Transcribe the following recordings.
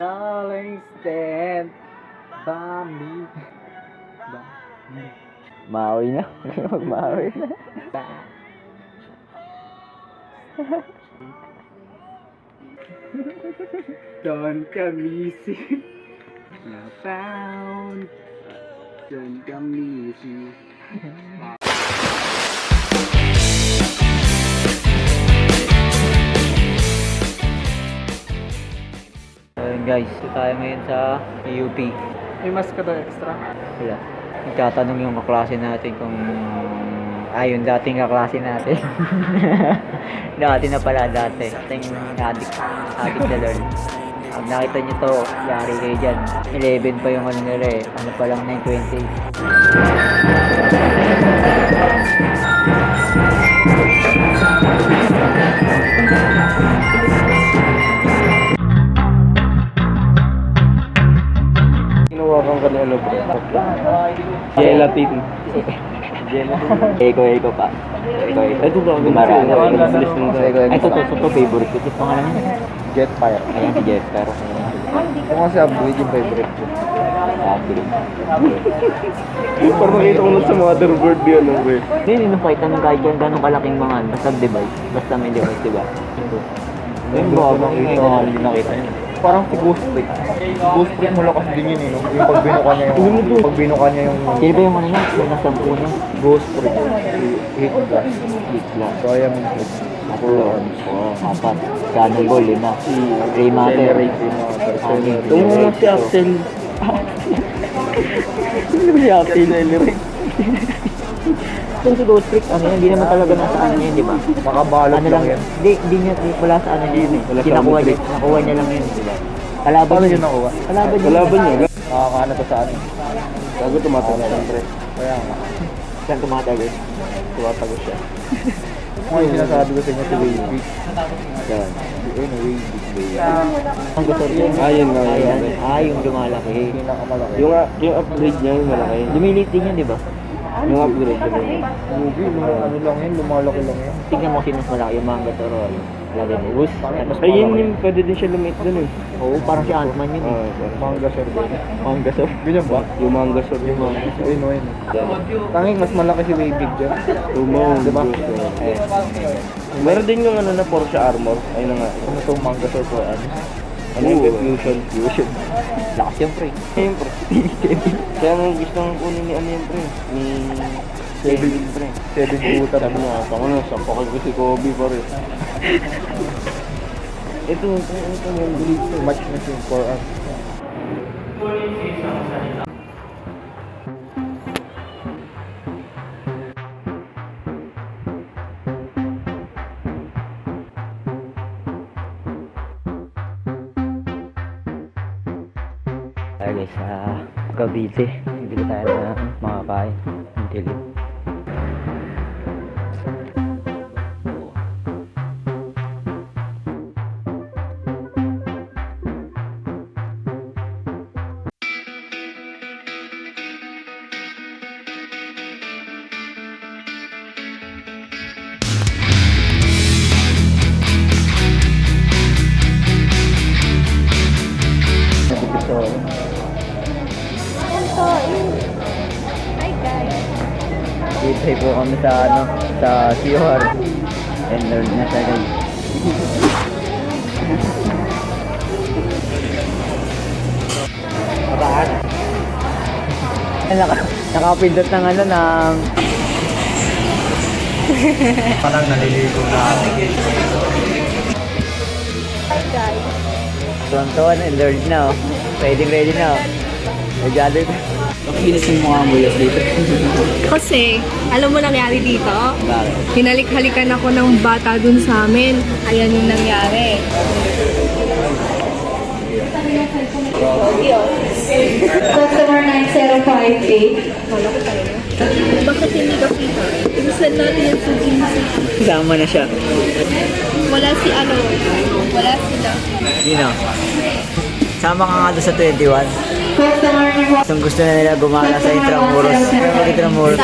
Darling, stand by me. Maui na. Magmaui na. Don't come easy. Now found. Don't come easy. Ayun guys, ito tayo ngayon sa UP. May mas ka daw extra. Wala. Nagtatanong yung kaklase natin kung... yung dating kaklase natin. Dati na pala dati. Dating addict na learn. Pag nakita nyo to, yari kayo dyan. 11 pa yung ano nila eh. Ano pa lang 9:20. Kinuha kang kanino bro? Gelatin. Eko pa. Ito ba? Gumarana. Ito Ito favorite ko. Ito pangalan niya. Jetfire. Ayan si Jeff. Pero Kung kasi upgrade yung favorite ko. upgrade. Parang makita ko na sa motherboard yun, bro. Hindi, nung kahit anong kahit yan, ganong kalaking mga basta device. Basta may device, diba? Yung bago hindi nakita yun. Parang si Ghost Trick. Ghost Trick mo lakas din yun eh, no? Yung pag binuka niya yung... Sino ba yung ano niya? Yung nasa buo niya? Ghost Trick. Hit glass. Hit glass. So, ayan yung hit. Apat. Cannonball, 5. Raymatter. Tumulong si Axel. Sino ba si Axel? Kung si Ghost Trick, ano yan, hindi naman talaga nasa ano niya, di ba? Makabalot Ano lang lang, yan. hindi niya, wala sa ano niya yun eh. Wala sa Nakuha ano niya lang yun, di ba? Kalaban Paano niya. yun nakuha? Kalaban niya. Nakakaano to sa ano? Bago tumatagal. Siyempre. Kaya nga. Saan tumatagal? Tumatagal siya. Kung yung sinasabi ko sa inyo si Wavy. Yan. Yun, Wavy. Ang gusto niya. Ayun nga. Yung lumalaki. Pinakamalaki. Yung upgrade niya yung malaki. Lumilit din yan, di ba? Yung upgrade niya. Wavy, ano lang yan, lumalaki lang yan. Tingnan mo kasi mas malaki yung manga to Roy. Lagay mo. Bus. Ay, yun yung pwede din siya lumit dun eh. Oo, parang si Ant-Man yun eh. Manga sir ba? Manga so. Ganyan ba? Yung manga sword yung manga. Ayun o, ayun. Tanging mas malaki si Wavy dyan. Tumo. Diba? Meron din yung ano na Porsche Armor. Ayun na nga. Ano itong manga sir ko? Ano yung Fusion? Lakas yung pre. Siyempre. Kaya nung gustong kunin ni ano yung pre. Ni Kevin pre. 7 puta. Sabi niya, ako na, sampakal ko si Kobe pa rin. Ito yung dito. Match machine for us. Tayo guys sa Cavite. Bili tayo ng mga kain. Intili. Hi guys. Dito po kami sa ano, sa COR. And learn na siya guys. Mabaan. Nakapindot ng ano ng Parang naliligo na. Hi guys. Pronto and learn na oh. Ready na oh. Nagyado ko. Pakinis yung mga muyas dito. Kasi, alam mo nangyari dito? Bakit? Hinalik-halikan ako ng bata dun sa amin. Ayan yung nangyari. Customer 9058. Wala ko talaga. Bakit hindi ka kita? Inusan natin yung sugi mo. Kasama na siya. Wala si ano. Wala sila. Sino? Sama ka nga doon sa 21. Kung gusto na nila gumana sa Intramuros. Intramuros.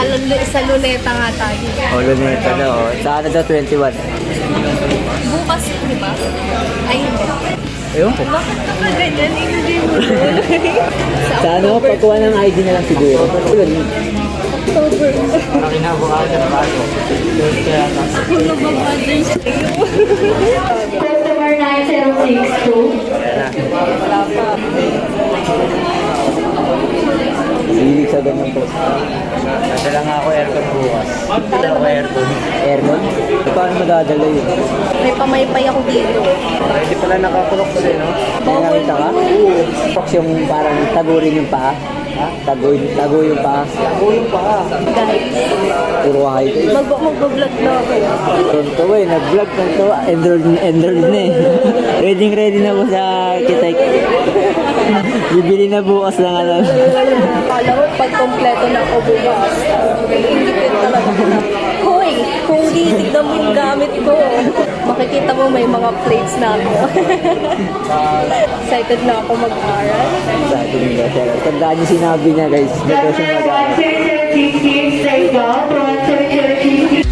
Sa Luneta nga tayo. O, Luneta daw. Sa ano daw 21. Bukas, di ba? Ay, hindi. Ayun ko. Bakit ka ganyan? Hindi mo Sa ano, pagkuha ng ID na lang siguro. Yun. October. Parang kinabukasan na bago. Ako na mag-order sa'yo. Customer 9062. Wala pa. Hilig sa ganun po. Nadala nga ako aircon bukas. Nadala ako aircon. Aircon? Paano madadala yun? May pamaypay ako dito. Hindi pala nakakulok kasi, no? May nakita ka? Oo. Fox yung parang tagurin yung paa. Ha? Tago yung paa. Guys, Puro high taste. mag-vlog na ako. Tonto eh, nag-vlog tonto. Enrolled na eh. Ready na po sa kitay. Bibili na bukas lang ano. Kala ko pag kompleto na ako bukas. Ingipin talaga na. Hoy, kung titignan mo yung gamit ko, makikita mo may mga plates na ako. Excited na ako mag-aral. Sabi nila sir. Tandaan niyo sinabi niya guys. Dito siya mag-aaral. 1060, straight out, 1060.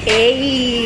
Hey!